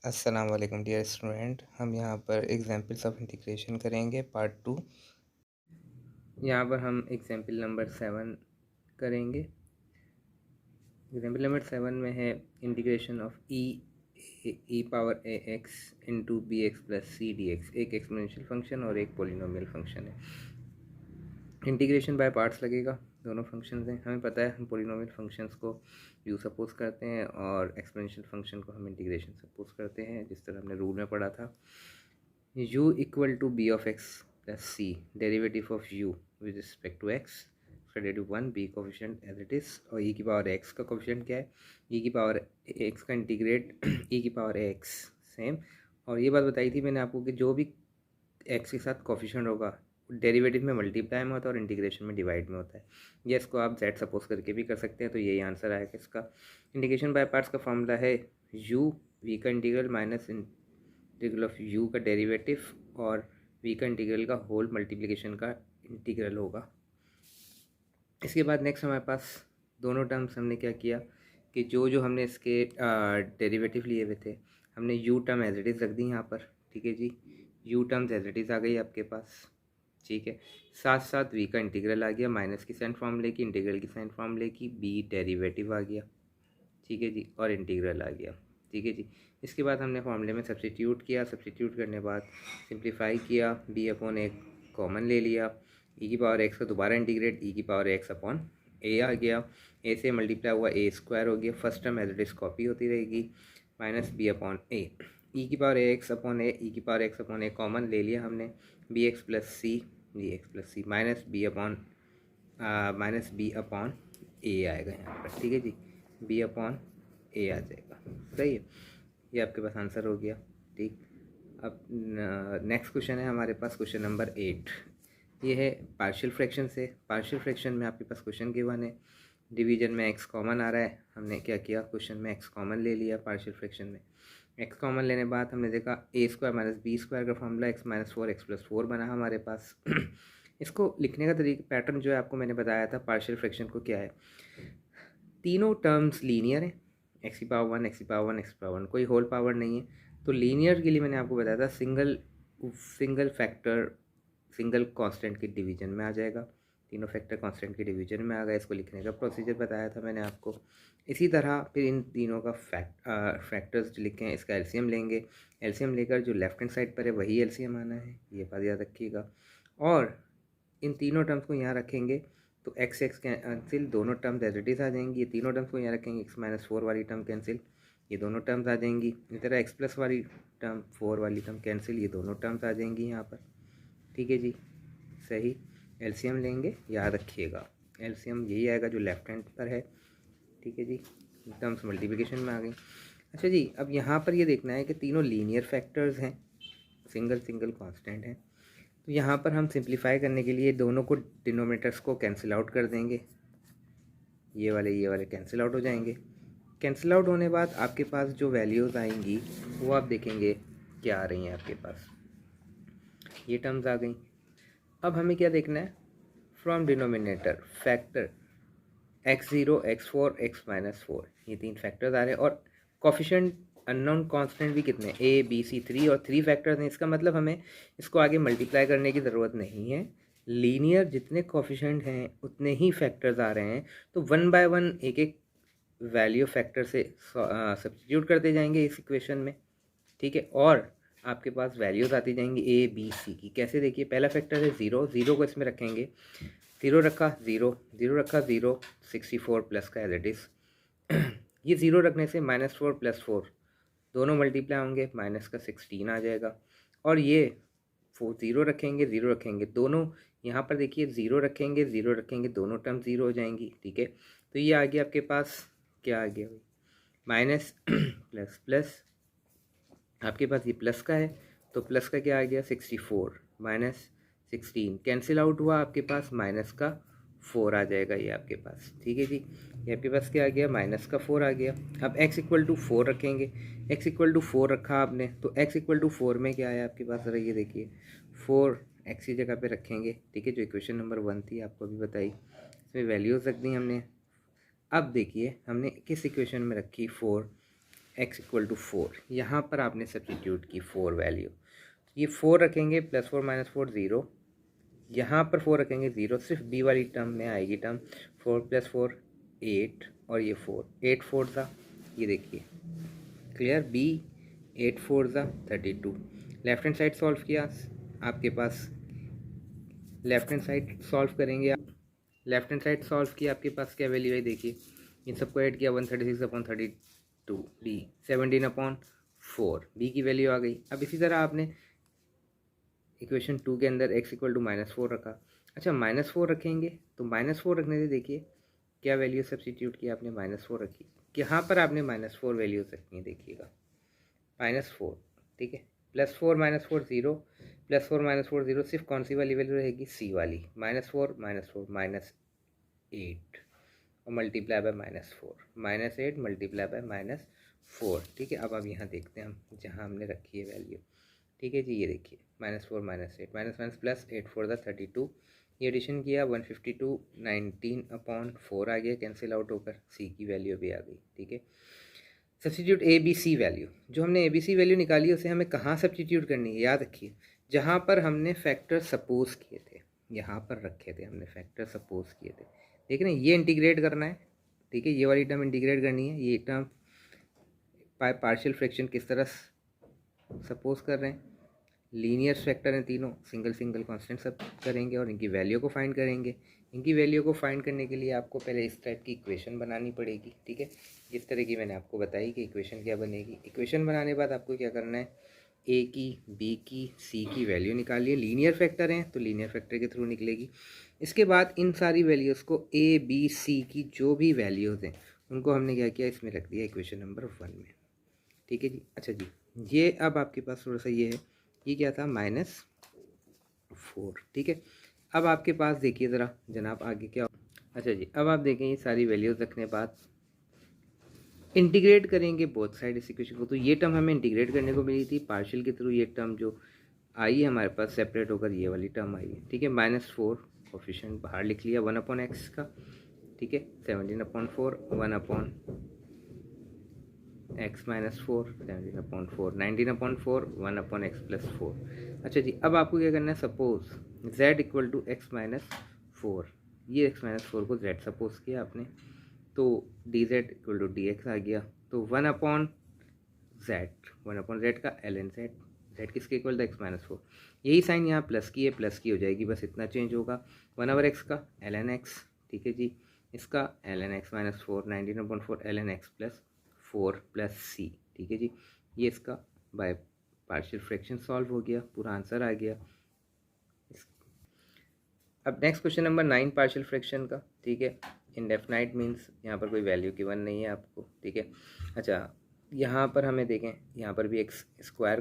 अस्सलाम वालेकुम dear student. हम यहाँ पर एग्जाम्पल्स ऑफ इंटीग्रेशन करेंगे पार्ट 2। यहाँ पर हम एग्जाम्पल नंबर 7 करेंगे। एग्जाम्पल नंबर 7 में है integration of e power a x into b x plus c d x. एक एक्सपोनेंशियल फंक्शन और एक पोलिनोमियल फंक्शन है। इंटीग्रेशन बाय पार्ट्स लगेगा। दोनों फंक्शंस हैं, हमें पता है हम पोलिनोमियल फंक्शंस को यू सपोज करते हैं और एक्सपोनेंशियल फंक्शन को हम इंटीग्रेशन सपोज करते हैं, जिस तरह हमने रूल में पढ़ा था। u equal to b of x plus c, derivative of u with respect to x, derivative 1, b coefficient as it is, और e की पावर x का कोफिशिएंट क्या है, e की पावर x का इंटीग्रेट e की पावर x सेम। और ये बात बताई थी मैंने आपको कि जो भी x के साथ कोफिशिएंट होगा डेरिवेटिव में मल्टीप्लाई में होता है और इंटीग्रेशन में डिवाइड में होता है। ये इसको आप z सपोज करके भी कर सकते हैं, तो यही आंसर आएगा इसका। इंटीग्रेशन बाय पार्ट्स का फॉर्मूला है u v का integral minus integral of u का डेरिवेटिव और v का इंटीग्रल का होल मल्टीप्लिकेशन का इंटीग्रल होगा। इसके बाद नेक्स्ट हमारे पास दोनों टर्म्स हमने क्या किया कि जो हमने इसके डेरिवेटिव लिए हुए थे, हमने u term as it is रख दी यहाँ पर। ठीक है जी, u terms as it is आ गई आपके पास। ठीक है, साथ साथ v का इंटीग्रल आ गया, माइनस की साइन फॉर्मूले की, इंटीग्रल की साइन फॉर्मूले की, b डेरिवेटिव आ गया। ठीक है जी, और इंटीग्रल आ गया। ठीक है जी, इसके बाद हमने फॉर्मूले में सब्स्टिट्यूट किया। सब्स्टिट्यूट करने बाद सिंप्लीफाई किया, b अपॉन ए कॉमन ले लिया, e की पावर x का दोबारा इंटीग्रेट, e की पावर x अपॉन a आ गया, a से मल्टीप्लाई हुआ a स्क्वायर हो गया, first term as it is copy होती रहेगी, minus b upon a, e की power x upon a, e की power x upon a common ले लिया हमने, bx plus c minus b upon a आएगा यहाँ पर। ठीक है जी, b अपॉन a आ जाएगा। सही है, ये आपके पास आंसर हो गया। ठीक, अब नेक्स्ट क्वेश्चन है हमारे पास, क्वेश्चन नंबर 8। ये है पार्शियल फ्रैक्शन से। पार्शियल फ्रैक्शन में आपके पास क्वेश्चन गिवन है, डिवीजन में x कॉमन आ रहा है। हमने क्या किया, क्वेश्चन में x कॉमन ले लिया। पार्शियल फ्रैक्शन में x कॉमन लेने बाद हमने देखा a square minus b square का formula x minus 4 x plus 4 बना हमारे पास। इसको लिखने का तरीका पैटर्न जो है आपको मैंने बताया था पार्शियल फ्रैक्शन को, क्या है, तीनों टर्म्स लीनियर हैं, एक्स की पावर 1 एक्स की पावर 1 एक्स की पावर 1, कोई होल पावर नहीं है। तो लीनियर के लिए मैंने आपको बताया था सिंगल फैक्टर सिंगल कांस्टेंट के डिवीजन में आ जाएगा। तीनों फैक्टर कांस्टेंट के डिवीजन में आ गया। इसको लिखने का प्रोसीजर बताया था मैंने आपको। इसी तरह फिर इन तीनों का फैक्टर्स जो लिखे हैं इसका एलसीएम लेंगे। एलसीएम लेकर जो लेफ्ट हैंड साइड पर है वही एलसीएम आना है, ये बात याद रखिएगा। और इन तीनों टर्म्स को यहाँ रखेंगे तो एक्स कैंसिल, दोनों टर्म्स एज इट इज़ आ जाएंगी। ये तीनों टर्म्स को यहाँ रखेंगे, एक्स माइनस 4 वाली टर्म कैंसिल, ये दोनों टर्म्स आ जाएंगी। इसी तरह एक्स प्लस वाली टर्म 4 वाली टर्म कैंसिल, ये दोनों टर्म्स आ जाएंगी यहाँ पर। ठीक है जी, सही। एलसीएम लेंगे, याद रखिएगा एलसीएम यही आएगा जो लेफ्ट हैंड पर है। ठीक है जी, टर्म्स मल्टीप्लिकेशन में आ गई। अच्छा जी, अब यहाँ पर ये देखना है कि तीनों लीनियर फैक्टर्स हैं, सिंगल कांस्टेंट हैं। तो यहाँ पर हम सिंप्लीफाई करने के लिए दोनों को डिनोमिनेटर्स को कैंसिल आउट कर देंगे, ये वाले कैंसिल आउट हो जाएंगे। कैंसिल आउट होने बाद आपके पास जो वैल्यूज़ आएंगी वो आप देखेंगे क्या आ रही हैं आपके पास, ये टर्म्स आ गई। अब हमें क्या देखना है, from denominator factor x0 x4 x minus 4, ये 3 फैक्टर्स आ रहे हैं और कोफिशिएंट अननोन कांस्टेंट भी कितने, a b c 3 और 3 फैक्टर्स हैं। इसका मतलब हमें इसको आगे मल्टीप्लाई करने की ज़रूरत नहीं है, लीनियर जितने कोफिशिएंट हैं उतने ही फैक्टर्स आ रहे हैं। तो 1 बाय 1 एक एक वैल्यू फैक्टर से सब्स्टिट्यूट करते जाएंगे इस इक्वेशन में। ठीक है, और आपके पास वैल्यूज़ आती जाएंगी a b c की। कैसे, देखिए पहला फैक्टर है 0, 0 को इसमें रखेंगे, 0 रखा 0, 0 रखा 0, 64 प्लस का एज इट इज़। ये 0 रखने से -4 + 4 दोनों मल्टीप्लाई होंगे, माइनस का 16 आ जाएगा। और ये 0 रखेंगे 0 रखेंगे, दोनों यहाँ पर देखिए 0 रखेंगे 0 रखेंगे, दोनों टर्म 0 हो जाएंगी। ठीक है, तो ये आ गया आपके पास, क्या आ गया, माइनस प्लस प्लस, आपके पास ये प्लस का है तो प्लस का क्या आ गया 64 माइनस 16, कैंसिल आउट हुआ, आपके पास माइनस का 4 आ जाएगा ये आपके पास। ठीक है जी, ये आपके पास क्या आ गया, माइनस का 4 आ गया। अब x इक्वल टू 4 रखेंगे, x इक्वल टू 4 रखा आपने तो x इक्वल टू 4 में क्या आया आपके पास, ज़रा ये देखिए 4 x की जगह पे रखेंगे। ठीक है, जो इक्वेशन नंबर 1 थी आपको अभी बताई, इसमें वैल्यूज़ रख दी हमने। अब देखिए हमने किस इक्वेशन में रखी 4, x इक्वल टू 4, यहाँ पर आपने सब्स्टिट्यूट की 4 वैल्यू, ये 4 रखेंगे +4 -4 0, यहाँ पर 4 रखेंगे 0, सिर्फ b वाली टर्म में आएगी टर्म 4 + 4 8 और ये 4, 8 4 था, ये देखिए क्लियर, b 8 4 था 32। लेफ्ट हैंड साइड सॉल्व किया आपके पास, लेफ्ट हैंड साइड सॉल्व करेंगे आप, लेफ्ट हैंड साइड सॉल्व किया आपके पास क्या वैल्यू है देखिए, इन सबको ऐड किया 136/32, डी 17/4, बी की वैल्यू आ गई। अब इसी तरह आपने इक्वेशन 2 के अंदर x इक्वल टू -4 रखा। अच्छा -4 रखेंगे तो -4 रखने से देखिए क्या वैल्यू सब्स्टिट्यूट किया आपने, -4 रखी, यहाँ पर आपने -4 वैल्यूज रखनी है, देखिएगा -4, ठीक है, +4 -4 0, +4 -4 0, सिर्फ कौन सी वाली वैल्यू रहेगी, सी वाली, -4 -4 -8 और मल्टीप्लाई बाय -4, -8 मल्टीप्लाई बाय -4, ठीक है। अब आप यहाँ देखते हैं हम जहाँ हमने रखी है वैल्यू, ठीक है जी, ये देखिए -4 -8 माइनस प्लस 8 4 32, ये एडिशन किया 152 19/4 आ गया, कैंसिल आउट होकर सी की वैल्यू भी आ गई, ठीक है। Substitute a b c value, जो हमने ए बी सी वैल्यू निकाली है उसे हमें कहाँ सब्स्टिट्यूट करनी है, याद रखिए जहाँ पर हमने फैक्टर सपोज किए थे, यहाँ पर रखे थे हमने फैक्टर सपोज किए थे, ठीक है ना, ये इंटीग्रेट करना है, ठीक है, ये वाली टर्म इंटीग्रेट करनी है, ये टर्म पार्शियल फ्रैक्शन किस तरह सपोज कर रहे हैं, लीनियर फैक्टर हैं तीनों, सिंगल सिंगल कांस्टेंट सब करेंगे और इनकी वैल्यू को फाइंड करेंगे। इनकी वैल्यू को फाइंड करने के लिए आपको पहले इस टाइप की इक्वेशन बनानी पड़ेगी, ठीक है, जिस तरह की मैंने आपको बताई कि इक्वेशन क्या बनेगी। इक्वेशन बनाने के बाद आपको क्या करना है, ए की, बी की, सी की वैल्यू निकालिए, लीनियर फैक्टर हैं तो लीनियर फैक्टर के थ्रू निकलेगी। इसके बाद इन सारी वैल्यूज़ को ए बी सी की जो भी वैल्यूज़ हैं उनको हमने क्या किया, इसमें रख दिया इक्वेशन नंबर 1 में, ठीक है जी। अच्छा जी, ये अब आपके पास थोड़ा सा ये है, ये क्या था -4, ठीक है। अब आपके पास देखिए ज़रा जनाब आगे क्या, अच्छा जी, अब आप देखें ये सारी वैल्यूज़ रखने बाद इंटीग्रेट करेंगे बोथ साइड इस इक्वेशन को, तो ये टर्म हमें इंटीग्रेट करने को मिली थी पार्शियल के थ्रू, ये टर्म जो आई है हमारे पास सेपरेट होकर ये वाली टर्म आई है, ठीक है। -4 कोफिशिएंट बाहर लिख लिया 1/x का, ठीक है, 17/4 1/x -4 17/4 19/4 1/x + 4। अच्छा जी, अब आपको क्या करना है, suppose z equal to x -4, ये x -4 को z सपोज किया आपने, तो dz इक्वल टू dx आ गया, तो 1/z का ln z, z किसके इक्वल था x -4, यही साइन यहाँ प्लस की है, प्लस की हो जाएगी, बस इतना चेंज होगा, 1/x का ln x, ठीक है जी, इसका ln x -4 19/4 ln x + 4 + c, ठीक है जी, ये इसका बाय पार्शियल फ्रैक्शन सॉल्व हो गया, पूरा आंसर आ गया। अब next question number 9 partial fraction का, ठीक है, इनडेफिनाइट मीन्स यहाँ पर कोई वैल्यू गिवन नहीं है आपको, ठीक है। अच्छा, यहाँ पर हमें देखें, यहाँ पर भी एक्स स्क्वायर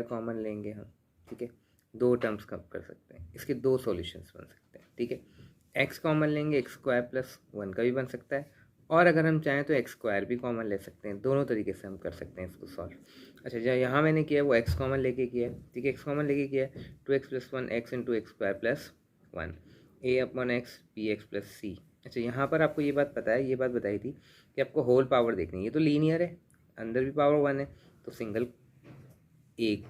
कॉमन लेंगे हम, ठीक है, दो टर्म्स कम कर सकते हैं, इसके दो सॉल्यूशंस बन सकते हैं, ठीक है। एक्स कॉमन लेंगे, x² + 1 का भी बन सकता है, और अगर हम चाहें तो x² भी कॉमन ले सकते हैं, दोनों तरीके से हम कर सकते हैं इसको सॉल्व। अच्छा, जो यहाँ मैंने किया है वो x कॉमन लेके किया है, ठीक है, x कॉमन लेके किया है, 2x + 1 x × x² + 1 a/x bx + c। अच्छा, यहाँ पर आपको ये बात पता है, ये बात बताई थी कि आपको होल पावर देखनी है, ये तो लीनियर है, अंदर भी पावर 1 है, तो सिंगल ए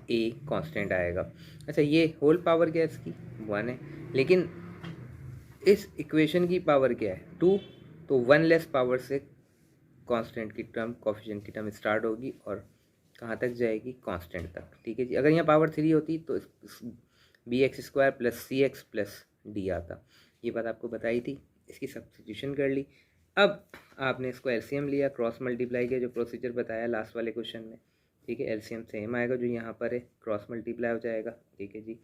कांस्टेंट आएगा। अच्छा, ये होल पावर क्या है इसकी, 1 है, लेकिन इस इक्वेशन की पावर क्या है, 2, तो 1 लेस पावर से कांस्टेंट की टर्म, कोफिशिएंट की टर्म स्टार्ट होगी और कहाँ तक जाएगी, कांस्टेंट तक, ठीक है जी। अगर यहाँ पावर 3 होती तो bx² + cx + d आता, ये बात आपको बताई थी, इसकी सब्स्टिट्यूशन कर ली। अब आपने इसको एलसीएम लिया, क्रॉस मल्टीप्लाई किया, जो प्रोसीजर बताया लास्ट वाले क्वेश्चन में, ठीक है, एलसीएम सेम आएगा जो यहाँ पर है, क्रॉस मल्टीप्लाई हो जाएगा, ठीक है जी।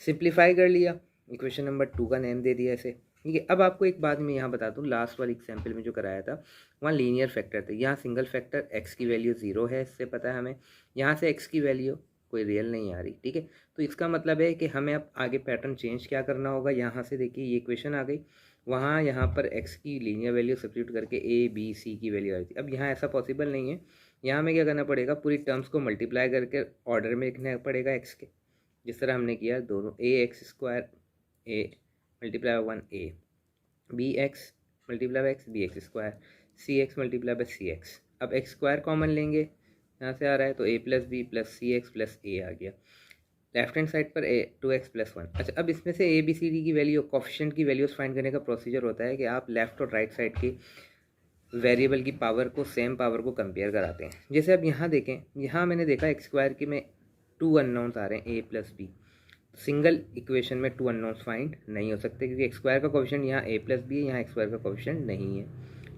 सिंप्लीफाई कर लिया, इक्वेशन नंबर 2 का नेम दे दिया इसे, ठीक है। अब आपको एक बात मैं यहाँ बता दूँ, लास्ट वाली एग्जाम्पल में जो कराया था वहाँ लीनियर फैक्टर थे, यहाँ सिंगल फैक्टर x की वैल्यू 0 है, इससे पता है हमें, यहाँ से x की वैल्यू कोई रियल नहीं आ रही, ठीक है। तो इसका मतलब है कि हमें अब आगे पैटर्न चेंज क्या करना होगा, यहाँ से देखिए ये इक्वेशन आ गई, वहाँ यहाँ पर x की लीनियर वैल्यू सब्स्टिट्यूट करके a b c की वैल्यू आ रही थी, अब यहाँ ऐसा पॉसिबल नहीं है, यहाँ हमें क्या करना पड़ेगा, पूरी टर्म्स को मल्टीप्लाई करके ऑर्डर में लिखना पड़ेगा x के, जिस तरह हमने किया दोनों, ax² a × 1 a bx multiply by x b x square, c x multiply by c x. अब एक्स स्क्वायर कॉमन लेंगे, यहाँ से आ रहा है तो a plus b plus c x plus a आ गया। लेफ्ट हैंड साइड पर ए 2x प्लस 1। अच्छा, अब इसमें से ए बी सी डी की वैल्यू, कोफिशिएंट की वैल्यूज फाइंड करने का प्रोसीजर होता है कि आप लेफ्ट और राइट साइड की वेरिएबल की पावर को, सेम पावर को कंपेयर कराते हैं। जैसे अब यहाँ देखें, यहाँ मैंने देखा एक्स स्क्वायर की में 2 अननोन्स आ रहे हैं, ए प्लस बी। सिंगल इक्वेशन में 2 अननोन्स फाइंड नहीं हो सकते क्योंकि एक्स स्क्वायर का कोफिशिएंट यहाँ ए प्लस बी है, यहाँ एक्स स्क्वायर का कोफिशिएंट नहीं है।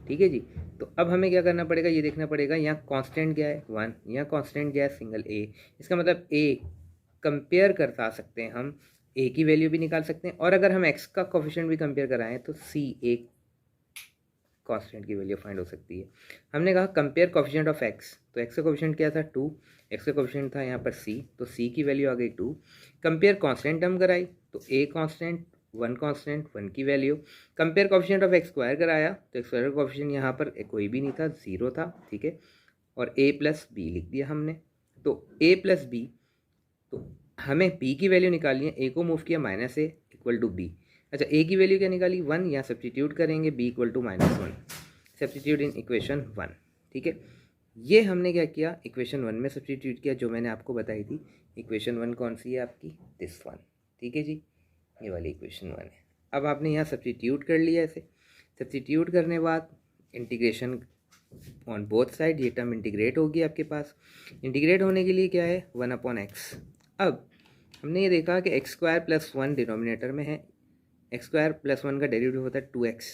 ठीक है जी। तो अब हमें क्या करना पड़ेगा, ये देखना पड़ेगा यहाँ कांस्टेंट क्या है 1, यहाँ कांस्टेंट क्या है सिंगल ए। इसका मतलब ए कंपेयर करता सकते हैं हम, ए की वैल्यू भी निकाल सकते हैं, और अगर हम एक्स का कोफिशिएंट भी कंपेयर कराएं तो सी ए कांस्टेंट की वैल्यू फाइंड हो सकती है। हमने कहा कंपेयर कोफिशिएंट ऑफ एक्स, तो एक्स का कोफिशिएंट क्या था 2, एक्स का कोफिशिएंट था यहाँ पर सी, तो सी की वैल्यू आ गई 2। कंपेयर कांस्टेंट टर्म कराई तो ए कांस्टेंट 1 कांस्टेंट 1 की value. Compare coefficient of x square कराया तो एक्स स्क्वायर का कोफिशिएंट यहाँ पर कोई भी नहीं था, 0 था। ठीक है, और ए प्लस बी लिख दिया हमने। तो ए प्लस बी, तो हमें बी की वैल्यू निकालनी है, ए को मूव किया minus a equal to b. अच्छा, ए की वैल्यू क्या निकाली 1, यहाँ सब्सटीट्यूट करेंगे b equal to -1, substitute in equation 1। ठीक है, ये हमने क्या किया, इक्वेशन 1 में सब्सटीट्यूट किया जो मैंने आपको बताई थी। इक्वेशन 1 कौन सी है आपकी, दिस वन। ठीक है जी, ये वाली इक्वेशन 1 है। अब आपने यहाँ सब्सटीट्यूट कर लिया, ऐसे सब्सटीट्यूट करने बाद इंटीग्रेशन ऑन बोथ साइड, ये टर्म इंटीग्रेट होगी आपके पास। इंटीग्रेट होने के लिए क्या है 1/x। अब हमने ये देखा कि एक्स स्क्वायर प्लस 1 डिनोमिनेटर में है, एक्स स्क्वायर प्लस 1 का डेरिवेटिव होता है 2x,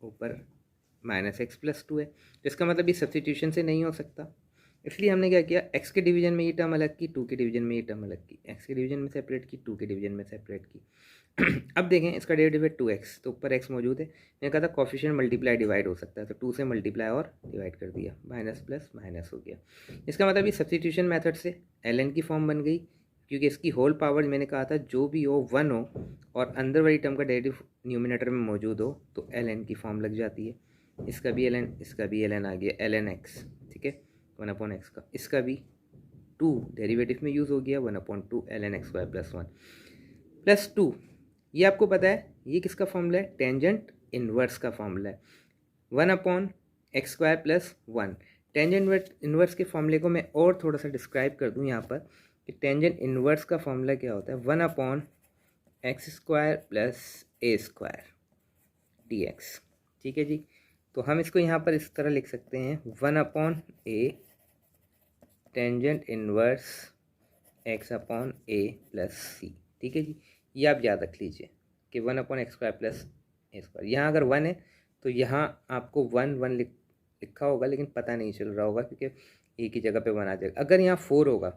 ऊपर -x प्लस 2 है, तो इसका मतलब ये सब्सटीट्यूशन से नहीं हो सकता। इसलिए हमने क्या किया, x के डिवीजन में ये टर्म अलग की, 2 के डिवीजन में ये टर्म अलग की, x के डिवीजन में सेपरेट की, 2 के डिवीजन में सेपरेट की। अब देखें इसका डेरिवेटिव है 2x, तो ऊपर x मौजूद है। मैंने कहा था कोफिशिएंट मल्टीप्लाई डिवाइड हो सकता है, तो 2 से मल्टीप्लाई और डिवाइड कर दिया, माइनस प्लस माइनस हो गया। इसका मतलब ये सब्सटीट्यूशन मेथड से ln की फॉर्म बन गई, क्योंकि इसकी होल पावर मैंने कहा था जो भी हो 1 हो और अंदर वाली टर्म का डेरिवेटिव न्यूमिनेटर में मौजूद हो तो ln की फॉर्म लग जाती है। इसका भी ln, इसका भी ln आ गया, ln x। ठीक है, 1/x का, इसका भी 2 डेरिवेटिव में यूज़ हो गया, 1/2 ln x square plus 1 plus 2। ये आपको पता है ये किसका फॉर्मूला है, टेंजेंट इन्वर्स का फॉर्मूला है, 1/x square plus 1। Tangent inverse के फॉर्मूले को मैं और थोड़ा सा डिस्क्राइब कर दूं यहाँ पर कि टेंजेंट इन्वर्स का फॉर्मूला क्या होता है, 1/x स्क्वायर प्लस ए स्क्वायर dx। ठीक है जी, तो हम इसको यहाँ पर इस तरह लिख सकते हैं 1/a tangent inverse x/a plus c। ठीक है जी, ये आप याद रख लीजिए कि 1/x स्क्वायर प्लस ए स्क्वायर। यहाँ अगर 1 है तो यहाँ आपको 1 लिखा होगा लेकिन पता नहीं चल रहा होगा क्योंकि ए की जगह पे 1 आ जाएगा। अगर यहाँ 4 होगा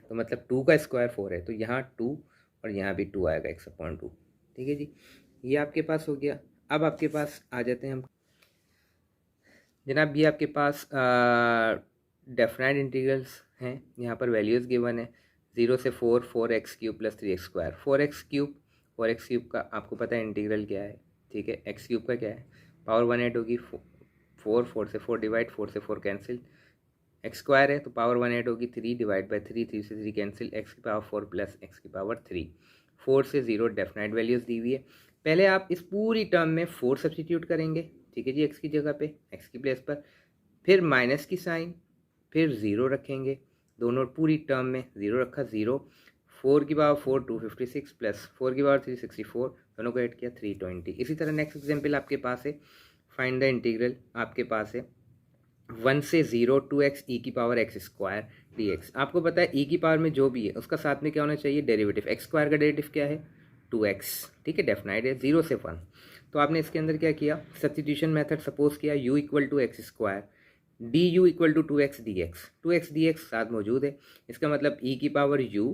तो मतलब 2 का स्क्वायर 4 है, तो यहाँ 2 और यहाँ भी 2 आएगा, x/2। ठीक है जी, ये आपके पास हो गया। अब आपके पास आ जाते हैं हम जनाब, ये आपके पास डेफिनाइट इंटीग्रल्स हैं। यहाँ पर वैल्यूज़ गिवन है 0 से 4, 4x³ plus 3x square. 4x³ का आपको पता है इंटीग्रल क्या है। ठीक है, x³ का क्या है, पावर 1/8 होगी, 4 से 4 डिवाइड, 4 से 4 कैंसिल, x स्क्वायर है तो पावर 1/8 होगी, 3 डिवाइड बाई 3, 3 से 3 कैंसिल, x की पावर 4 प्लस x की पावर 3। 4 से 0 डेफिनाइट वैल्यूज़ दी हुई है। पहले आप इस पूरी टर्म में 4 सब्सटीट्यूट करेंगे, ठीक है जी, x की जगह पे, x की प्लेस पर, फिर माइनस की साइन, फिर 0 रखेंगे, दोनों पूरी टर्म में 0 रखा, 0, 4 की पावर 4 256 प्लस 4 की पावर 3 64, दोनों को ऐड किया 320। इसी तरह नेक्स्ट एग्जाम्पल आपके पास है, फाइंड द इंटीग्रल आपके पास है 1 से 0 2x e की पावर x स्क्वायर dx। आपको पता है e की पावर में जो भी है उसका साथ में क्या होना चाहिए, डेरिवेटिव। x स्क्वायर का डेरिवेटिव क्या है 2x। ठीक है, डेफिनाइट है 0 से 1। तो आपने इसके अंदर क्या किया, सब्स्टिट्यूशन मेथड सपोज किया, u equal to x square du equal to 2x dx। 2x dx साथ मौजूद है, इसका मतलब e की power u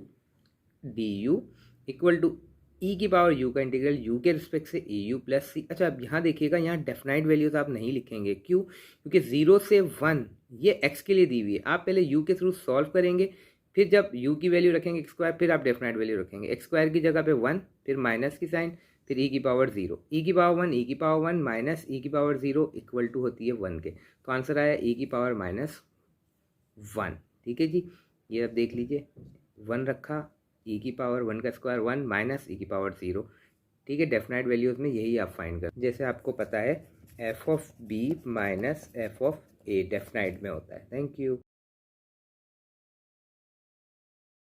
du equal to e की पावर u का इंटीग्रल u के रिस्पेक्ट से eu प्लस c। अच्छा, अब यहाँ देखिएगा, यहाँ डेफिनाइट वैल्यूज आप नहीं लिखेंगे, क्यों, क्योंकि 0 से 1 ये x के लिए दी हुई है। आप पहले u के थ्रू सॉल्व करेंगे, फिर जब u की वैल्यू रखेंगे x स्क्वायर, फिर आप डेफिनाइट वैल्यू रखेंगे, x स्क्वायर की जगह पे 1, फिर माइनस की साइन, फिर e की पावर 0, e की पावर 1, e की पावर 1 माइनस e की पावर 0 इक्वल टू होती है 1 के। तो आंसर आया e की पावर -1। ठीक है जी, ये अब देख लीजिए, 1 रखा, e की पावर 1 का स्क्वायर 1 माइनस e की पावर 0। ठीक है, डेफिनाइट वैल्यूज़ में यही आप फाइंड कर, जैसे आपको पता है f of b minus f of a definite में होता है। Thank you.